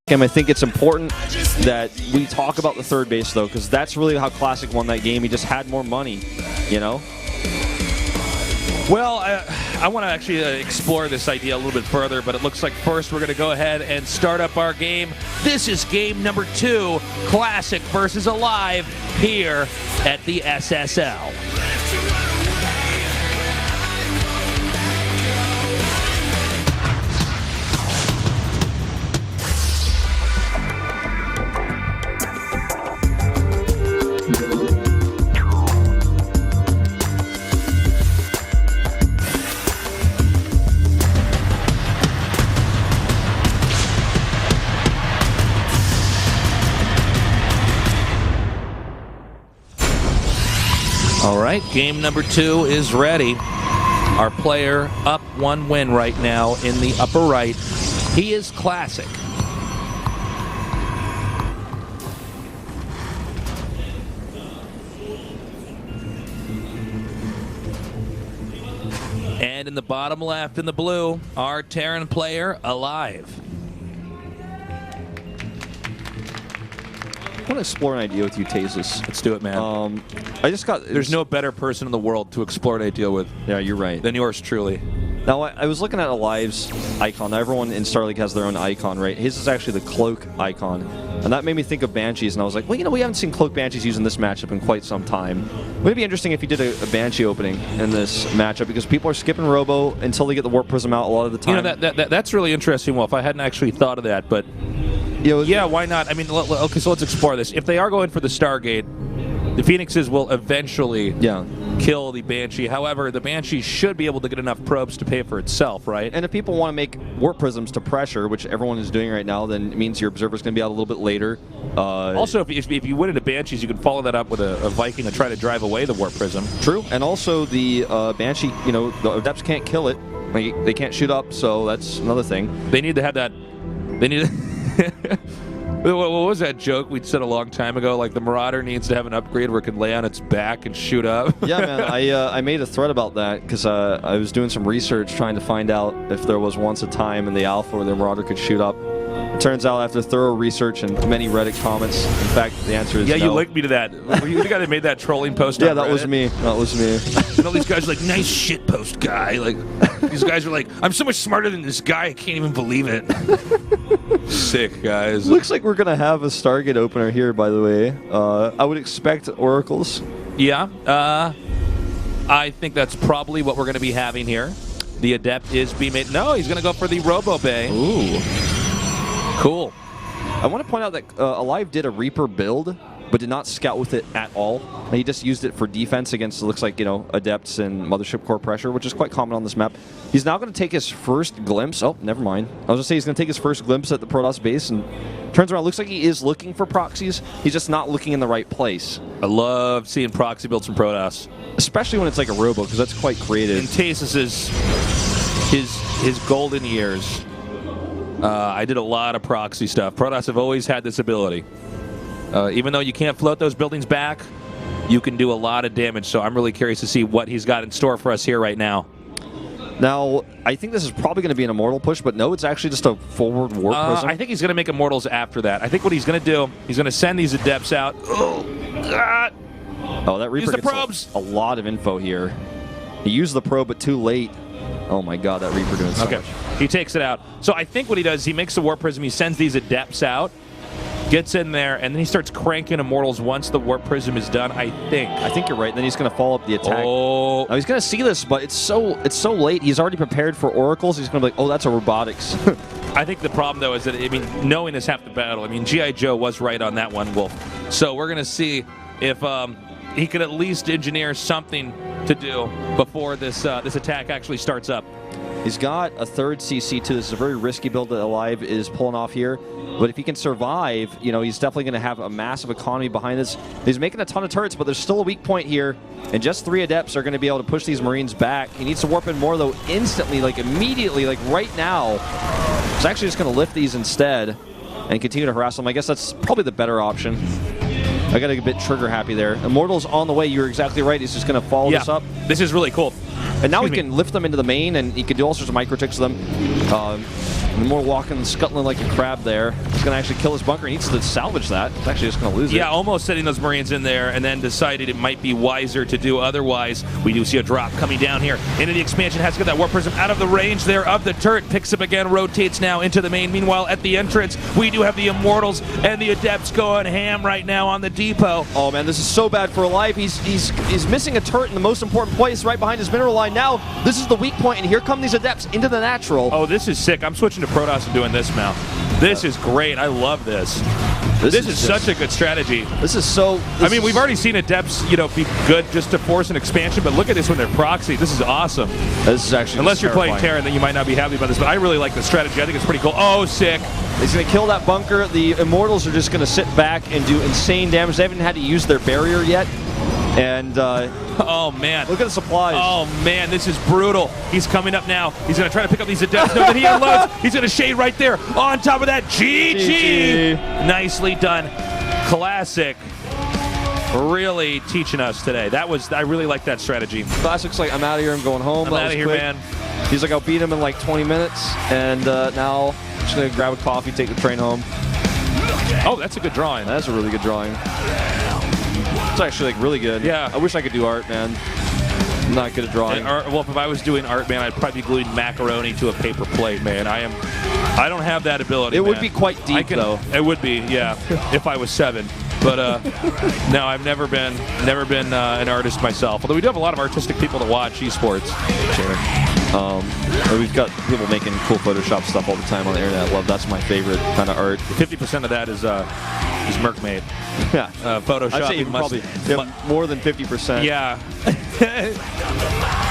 I think it's important that we talk about the third base, though, because that's really how Classic won that game. He just had more money, you know? Well, I want to actually explore this idea a little bit further, but it looks like first we're going to go ahead and start up our game. This is game number 2, Classic versus aLive, here at the SSL. All right, game number 2 is ready. Our player up 1 win right now in the upper right. He is Classic. And in the bottom left in the blue, our Terran player, aLive. I want to explore an idea with you, Tazeless. Let's do it, man. There's no better person in the world to explore an idea with. Yeah, you're right. Than yours truly. Now, I was looking at aLive's icon. Now, everyone in StarLeague has their own icon, right? His is actually the cloak icon. And that made me think of Banshees, and I was like, well, you know, we haven't seen cloak Banshees used in this matchup in quite some time. Would it be interesting if he did a Banshee opening in this matchup? Because people are skipping Robo until they get the Warp Prism out a lot of the time. You know, that's really interesting, Wolf. I hadn't actually thought of that, but yeah, why not? I mean, okay, so let's explore this. If they are going for the Stargate, the Phoenixes will eventually kill the Banshee. However, the Banshee should be able to get enough probes to pay for itself, right? And if people want to make Warp Prisms to pressure, which everyone is doing right now, then it means your Observer's going to be out a little bit later. Also, if you win into Banshees, you can follow that up with a Viking to try to drive away the Warp Prism. True. And also the Banshee, you know, the Adepts can't kill it. They can't shoot up, so that's another thing. They need to have that. They need to What was that joke we said a long time ago? Like the Marauder needs to have an upgrade where it can lay on its back and shoot up. Yeah, man. I made a thread about that because I was doing some research trying to find out if there was once a time in the alpha where the Marauder could shoot up. It turns out after thorough research and many Reddit comments, in fact, the answer is no. Yeah, you linked me to that. Were you the guy that made that trolling post on Yeah, that Reddit? was me. That was me. And all these guys are like, nice shit post, guy. Like, these guys are like, I'm so much smarter than this guy, I can't even believe it. Sick, guys. Looks like we're going to have a Stargate opener here, by the way. I would expect Oracles. Yeah. I think that's probably what we're going to be having here. The Adept is being made. No, he's going to go for the Robo Bay. Ooh. Cool. I want to point out that aLive did a Reaper build, but did not scout with it at all. He just used it for defense against, it looks like, you know, Adepts and Mothership Core pressure, which is quite common on this map. He's now going to take his first glimpse. Oh, never mind. I was going to say he's going to take his first glimpse at the Protoss base and turns around. Looks like he is looking for proxies. He's just not looking in the right place. I love seeing proxy builds from Protoss. Especially when it's like a Robo, because that's quite creative. In Tasis' his golden years, I did a lot of proxy stuff. Protoss have always had this ability. Even though you can't float those buildings back, you can do a lot of damage. So I'm really curious to see what he's got in store for us here right now. Now, I think this is probably going to be an Immortal push, but no, it's actually just a forward Warp Prism. I think he's going to make Immortals after that. I think what he's going to do, he's going to send these Adepts out. Oh, God. Oh, that Reaper gets a lot of info here. He used the probe, but too late. Oh my God, that Reaper doing so much. He takes it out. So I think what he does, he makes the Warp Prism, he sends these Adepts out, gets in there, and then he starts cranking Immortals once the Warp Prism is done, I think. I think you're right. Then he's going to follow up the attack. Oh. Now he's going to see this, but it's so late. He's already prepared for Oracles. He's going to be like, oh, that's a Robotics. I think the problem, though, is that, I mean, knowing is half the battle. I mean, G.I. Joe was right on that one, Wolf. So we're going to see if he could at least engineer something to do before this attack actually starts up. He's got a third CC too. This is a very risky build that aLive is pulling off here. But if he can survive, you know, he's definitely going to have a massive economy behind this. He's making a ton of turrets, but there's still a weak point here. And just 3 Adepts are going to be able to push these Marines back. He needs to warp in more, though, instantly, like immediately, like right now. He's actually just going to lift these instead and continue to harass them. I guess that's probably the better option. I got a bit trigger happy there. Immortal's on the way. You're exactly right. He's just going to follow this up. This is really cool. And now he can lift them into the main, and he can do all sorts of micro tricks to them. And more walking and scuttling like a crab there. He's going to actually kill his bunker. He needs to salvage that. He's actually just going to lose it. Yeah, almost setting those Marines in there and then decided it might be wiser to do otherwise. We do see a drop coming down here into the expansion. Has to get that Warp Prism out of the range there of the turret. Picks up again, rotates now into the main. Meanwhile, at the entrance, we do have the Immortals and the Adepts going ham right now on the depot. Oh man, this is so bad for aLive. He's missing a turret in the most important place right behind his mineral line. Now, this is the weak point, and here come these Adepts into the natural. Oh, this is sick. I'm switching to Protoss and doing this now. This is great. I love this. This is such a good strategy. This is so... I mean, we've already seen Adepts, you know, be good just to force an expansion, but look at this when they're proxy. This is awesome. This is actually Unless you're playing Terran, then you might not be happy about this, but I really like the strategy. I think it's pretty cool. Oh, sick. He's going to kill that bunker. The Immortals are just going to sit back and do insane damage. They haven't had to use their barrier yet. And oh man, look at the supplies. Oh man, this is brutal. He's coming up now. He's going to try to pick up these Adepts. No, that he unloads. He's going to shade right there. On top of that, GG. Nicely done. Classic. Really teaching us today. I really like that strategy. Classic's like, I'm out of here. I'm going home. I'm out of here, quick. man. He's like, I'll beat him in like 20 minutes. And now I'm just going to grab a coffee, take the train home. Oh, that's a good drawing. That's a really good drawing. It's actually like really good. Yeah. I wish I could do art, man. I'm not good at drawing. Well, if I was doing art, man, I'd probably be gluing macaroni to a paper plate, man. I don't have that ability. It man. would be quite deep, though. It would be, yeah, if I was 7. But no, I've never been an artist myself. Although we do have a lot of artistic people that watch esports. We've got people making cool Photoshop stuff all the time on the internet. That's my favorite kind of art. 50% of that is Merc made. Yeah, Photoshop. I'd say probably more than 50%. Yeah.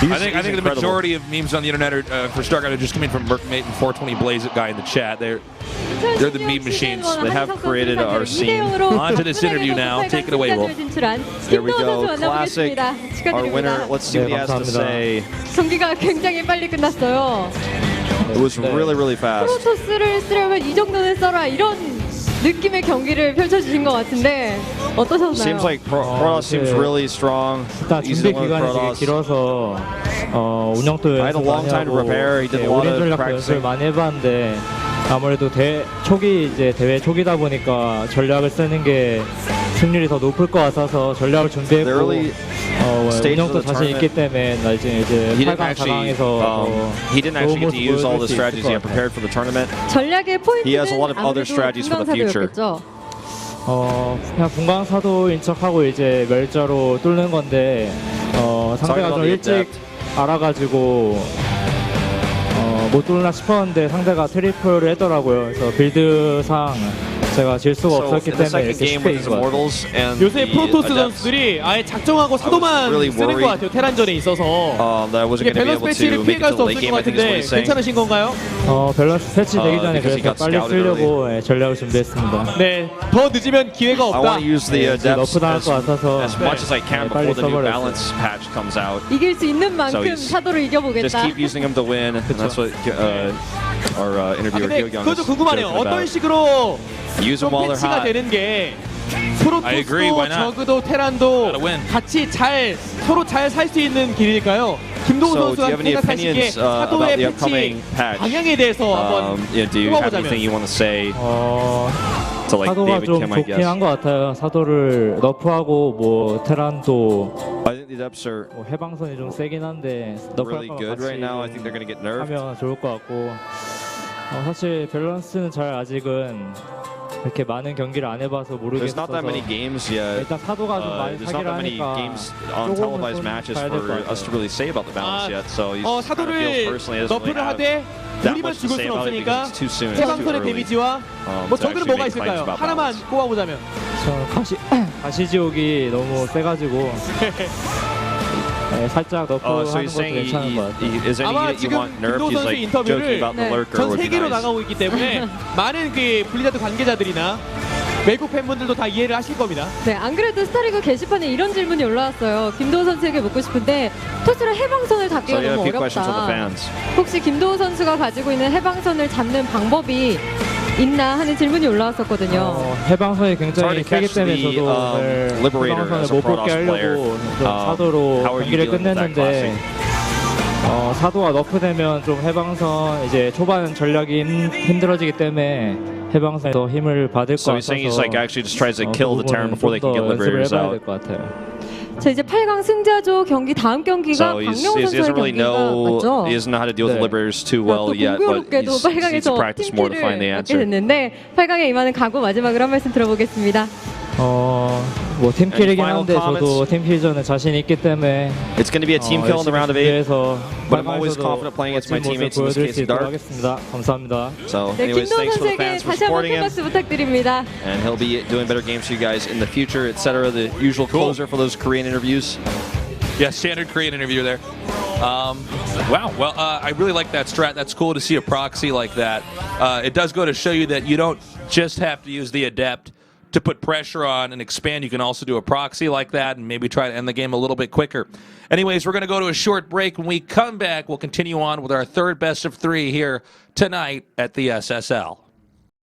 I think the majority of memes on the internet are, for Starcraft are just coming from Mercmate and 420 Blaze It guy in the chat. They're the meme machines. They have created our scene. On to this interview now. Take it away, Wolf. There we go. Classic. Our winner. Let's see what he has to say. 경기가 굉장히 빨리 끝났어요. It was really, really fast. 프로토스를 쓰려면 이 정도는 써라 이런 느낌의 경기를 펼쳐주신 것 같은데 어떠셨나요? Seems like Protoss seems really strong. 일단 준비 기간이 되게 길어서 운영도 I had a long time to prepare. He did a lot 오랜 of 전략도 practicing. 연습을 많이 해봤는데 아무래도 대회 초기다 보니까 전략을 쓰는 게 승률이 더 높을 것 같아서 전략을 준비했고 운영도 자신 있기 때문에 나중에 이제 8강 4강에서 he didn't actually get to use all the strategies he had prepared for the tournament. 전략의 He has a lot of 포인트는 other strategies for the future. 그냥 분광사도인 척하고 이제 멸자로 뚫는 건데 상대가 좀 일찍 알아가지고 못 뚫나 싶었는데 상대가 트리플을 했더라고요. 그래서 빌드상 제가 질 수가 없었기 때문에 이렇게 쉽게 이긴 것 같아요. 요새 프로토스 선수들이 아예 작정하고 사도만 쓰는 것 같아요. 테란전에 있어서 이게 밸런스 패치를 피해갈 수 없을 것 같은데 괜찮으신 건가요? 밸런스 패치 되기 전에 그래서 빨리 쓰려고 전략을 준비했습니다. 네, 더 늦으면 기회가 없다. I want to use the 너프 당할 것 같아서 as much as I can before the new balance patch comes out. 이길 수 있는 만큼 사도를 Just 이겨보겠다. keep using him to win. And that's what our interviewer 근데 Gil Young 그것도 is 궁금하네요. joking 어떤 about. 식으로 Use them while they're 패치가 hot. 되는 게 I agree, why 프로토스도 not? 저그도 테란도 Gotta win. 같이 서로 잘 살 수 있는 길일까요? 김동훈 So, do you 선수가 have any 생각하시기에 opinions about 사도의 the 패치 upcoming patch? 방향에 대해서 한번 Yeah, do you have anything you 꼽아보자면 want to say to like 사도가 David 좀 Kim, I 좋긴 guess? 한 것 같아요. 사도를 너프하고 뭐 테란도 I think the Adepts are 뭐 해방선이 좀 세긴 한데 really 너프할 good 거면 right now. I think they're going to get nerfed. 하면 좋을 것 같고 사실 밸런스는 잘 아직은 이렇게 많은 경기를 안 해봐서 There's not 모르겠어서 that many games yet. 일단 사도가 좀 많이 There's not 사기를 that many 하니까 games on 조금은 televised 좀 matches 봐야 될것 for 같아요. us to really say about the balance yet. So he kind of feels 사도를 personally he doesn't really 너프를 have 하되 that 우리만 much to 죽을 say 수는 about it 없으니까 because it's too soon. It's too 해방선의 early. 데미지와 뭐 to 저그는 actually 뭐가 make claims 있을까요? about 하나만 balance. 꼽아보자면 가시지옥이 너무 세가지고 살짝 너프하는 So 것도 he's saying 괜찮은 것 같아요. is 아마 anything that you 지금 want nerfed? 김도우 He's 선수 like 인터뷰를 joking about the 네. lurker 전 would be 세계로 nice. 나가고 있기 때문에 많은 그 블리자드 관계자들이나 외국 팬분들도 다 이해를 하실 겁니다. 네, 안 그래도 스타리그 게시판에 이런 질문이 올라왔어요. 김도우 선수에게 묻고 싶은데 토스를 해방선을 So 잡기가 you have a 너무 few questions from the 어렵다. fans. 혹시 김도우 선수가 가지고 있는 해방선을 잡는 방법이 있나 하는 질문이 올라왔었거든요. 해방선이 It's hard 굉장히 to 세기 catch 때문에 the 저도 오늘 Liberator 해방선을 as a 못 뽑게 Protoss player. 하려고 좀 사도로 How are you 경기를 dealing with that 끝냈는데 사도가 너프되면 좀 해방선 이제 초반 전략이 힘들어지기 때문에 해방선에서 힘을 받을 것 So 같아서 he's saying he's like actually just tries to kill the Terran before they can get liberators out. 것 같아요. 자, 이제 8강 승자조 경기 다음 경기가 So he 박명호 doesn't 선수의 really 경기가 know, 맞죠? he doesn't know how to deal with the 네. liberators too well 또 yet, but 공교롭게도 he needs to 8강에서 practice more to find the 팀킬을 맡게 answer. 됐는데 8강에 임하는 각오 마지막으로 한 말씀 들어보겠습니다. 뭐 팀킬이긴 final 한데 저도 comments? 팀킬전에 자신 있기 때문에 It's going to be a team kill in the round of 8. 해서 but I'm always confident playing against my teammates, in this case, in Dark. 하겠습니다. 감사합니다. So, 네, anyways, 김도훈 thanks for the 선수에게 fans for 다시 한번 supporting 큰 him. 박수 부탁드립니다. And he'll be doing better games for you guys in the future, etc. The usual closer for those Korean interviews. Yeah, standard Korean interview there. Wow. Well, I really like that strat. That's cool to see a proxy like that. It does go to show you that you don't just have to use the Adept to put pressure on and expand. You can also do a proxy like that and maybe try to end the game a little bit quicker. Anyways, we're going to go to a short break. When we come back, we'll continue on with our third best of 3 here tonight at the SSL.